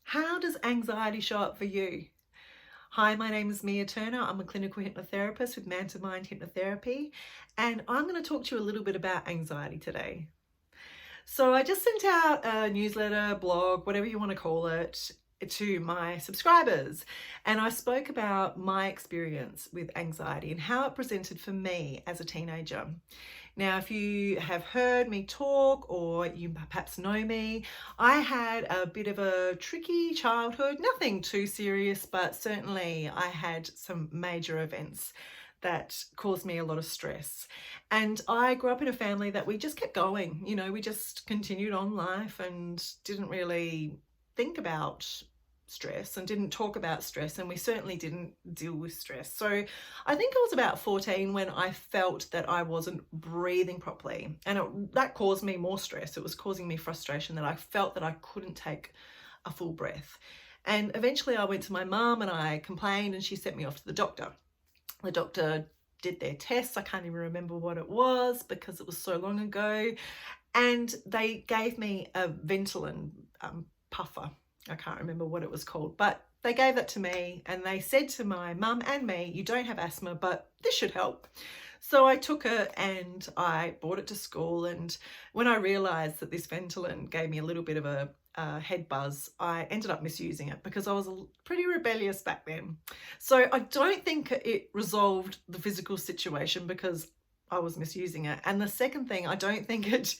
How does anxiety show up for you? Hi, my name is Mia Turner. I'm a clinical hypnotherapist with Man to Mind Hypnotherapy, and I'm going to talk to you a little bit about anxiety today. So, I just sent out a newsletter, blog, whatever you want to call it, to my subscribers, and I spoke about my experience with anxiety and how it presented for me as a teenager. Now, if you have heard me talk or you perhaps know me, I had a bit of a tricky childhood, nothing too serious, but certainly I had some major events that caused me a lot of stress. And I grew up in a family that we just kept going, we just continued on life and didn't really think about stress and didn't talk about stress, and we certainly didn't deal with stress. So I think I was about 14 when I felt that I wasn't breathing properly, and that caused me more stress. It was causing me frustration that I felt that I couldn't take a full breath. And eventually I went to my mum and I complained, and she sent me off to the doctor. The doctor did their tests. I can't even remember what it was because it was so long ago, and they gave me a Ventolin puffer. I can't remember what it was called, but they gave that to me and they said to my mum and me, you don't have asthma, but this should help. So I took it and I brought it to school, and when I realised that this Ventolin gave me a little bit of a head buzz, I ended up misusing it because I was pretty rebellious back then. So I don't think it resolved the physical situation because I was misusing it. And the second thing, I don't think it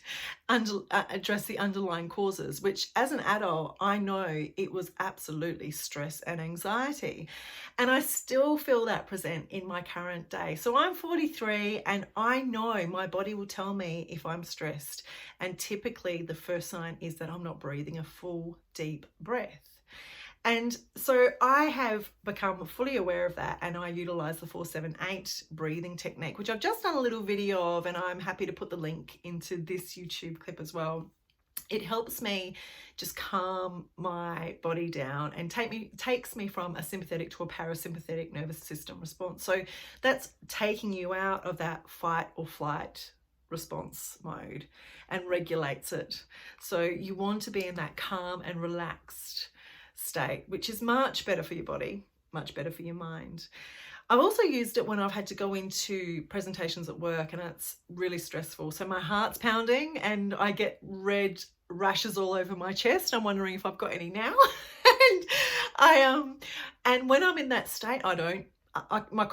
addressed the underlying causes, which as an adult, I know it was absolutely stress and anxiety. And I still feel that present in my current day. So I'm 43 and I know my body will tell me if I'm stressed. And typically the first sign is that I'm not breathing a full, deep breath. And so I have become fully aware of that, and I utilize the 478 breathing technique, which I've just done a little video of, and I'm happy to put the link into this YouTube clip as well. It helps me just calm my body down and takes me from a sympathetic to a parasympathetic nervous system response. So that's taking you out of that fight or flight response mode and regulates it. So you want to be in that calm and relaxed state, which is much better for your body, much better for your mind. I've also used it when I've had to go into presentations at work and it's really stressful. So my heart's pounding and I get red rashes all over my chest. I'm wondering if I've got any now. And when I'm in that state, my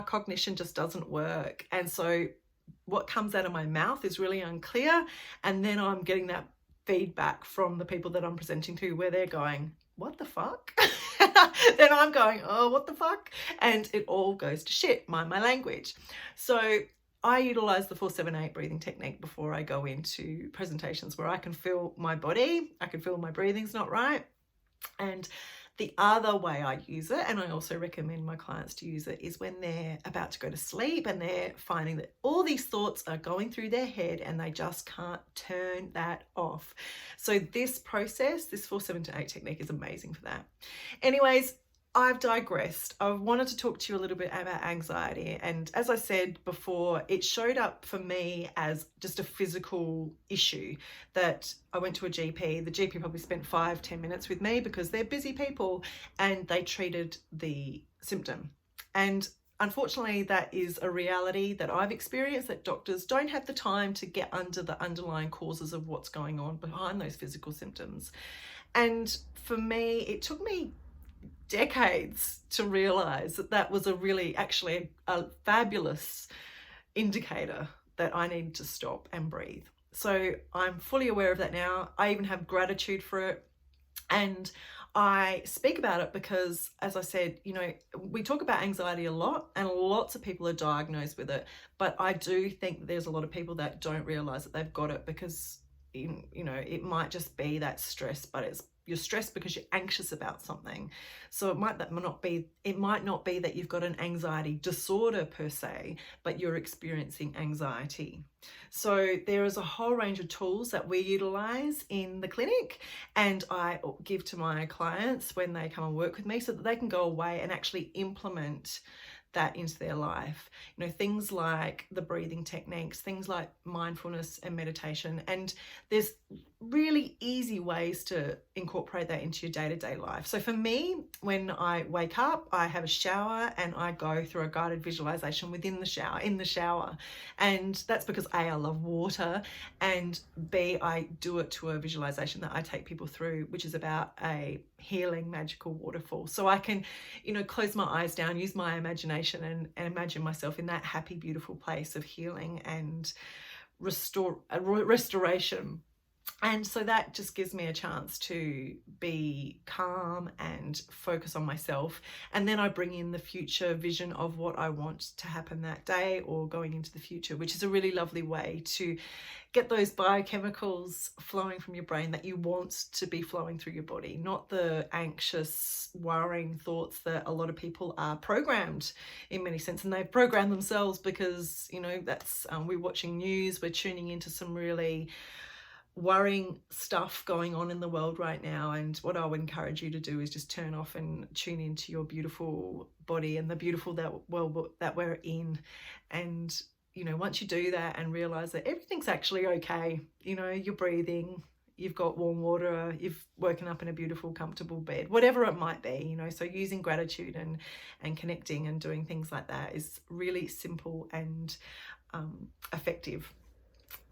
cognition just doesn't work. And so what comes out of my mouth is really unclear. And then I'm getting that feedback from the people that I'm presenting to where they're going, what the fuck? Then I'm going, oh, what the fuck? And it all goes to shit, mind my language. So I utilize the 478 breathing technique before I go into presentations where I can feel my body, I can feel my breathing's not right. And the other way I use it, and I also recommend my clients to use it, is when they're about to go to sleep and they're finding that all these thoughts are going through their head and they just can't turn that off. So this process, this 478 technique, is amazing for that. Anyways, I've digressed. I wanted to talk to you a little bit about anxiety. And as I said before, it showed up for me as just a physical issue that I went to a GP. The GP probably spent 5-10 minutes with me because they're busy people, and they treated the symptom. And unfortunately, that is a reality that I've experienced, that doctors don't have the time to get under the underlying causes of what's going on behind those physical symptoms. And for me, it took me decades to realize that that was actually a fabulous indicator that I needed to stop and breathe. So I'm fully aware of that now. I even have gratitude for it. And I speak about it because, as I said, we talk about anxiety a lot and lots of people are diagnosed with it. But I do think there's a lot of people that don't realize that they've got it because, it might just be that stress, but you're stressed because you're anxious about something. So it might not be that you've got an anxiety disorder per se, but you're experiencing anxiety. So there is a whole range of tools that we utilize in the clinic, and I give to my clients when they come and work with me so that they can go away and actually implement that into their life. Things like the breathing techniques, things like mindfulness and meditation. And there's really easy ways to incorporate that into your day-to-day life. So for me, when I wake up, I have a shower and I go through a guided visualization within the shower, in the shower. And that's because A, I love water, and B, I do it to a visualization that I take people through, which is about a healing magical waterfall. So I can, close my eyes down, use my imagination and imagine myself in that happy, beautiful place of healing and restoration. And so that just gives me a chance to be calm and focus on myself. And then I bring in the future vision of what I want to happen that day or going into the future, which is a really lovely way to get those biochemicals flowing from your brain that you want to be flowing through your body, not the anxious, worrying thoughts that a lot of people are programmed in many sense. And they've programmed themselves because, that's we're watching news, we're tuning into some really worrying stuff going on in the world right now. And what I would encourage you to do is just turn off and tune into your beautiful body and the beautiful world that we're in. And once you do that and realize that everything's actually okay, you're breathing, you've got warm water, you've woken up in a beautiful comfortable bed, whatever it might be, so using gratitude and connecting and doing things like that is really simple and effective.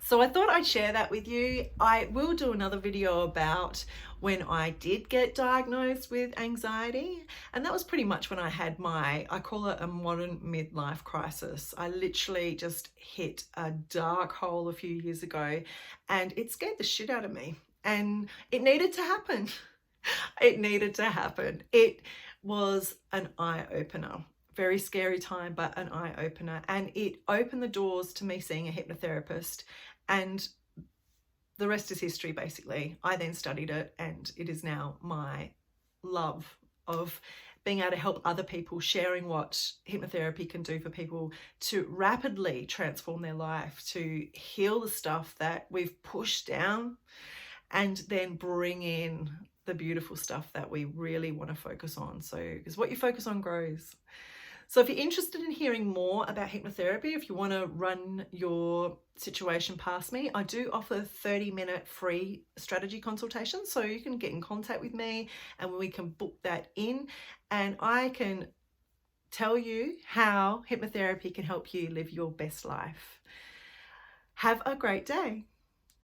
So I thought I'd share that with you. I will do another video about when I did get diagnosed with anxiety. And that was pretty much when I had I call it a modern midlife crisis. I literally just hit a dark hole a few years ago and it scared the shit out of me. And it needed to happen. It needed to happen. It was an eye-opener. Very scary time, but an eye-opener. And it opened the doors to me seeing a hypnotherapist. And the rest is history, basically. I then studied it, and it is now my love of being able to help other people, sharing what hypnotherapy can do for people to rapidly transform their life, to heal the stuff that we've pushed down, and then bring in the beautiful stuff that we really want to focus on. So, because what you focus on grows. So if you're interested in hearing more about hypnotherapy, if you want to run your situation past me, I do offer 30-minute free strategy consultations. So you can get in contact with me and we can book that in, and I can tell you how hypnotherapy can help you live your best life. Have a great day.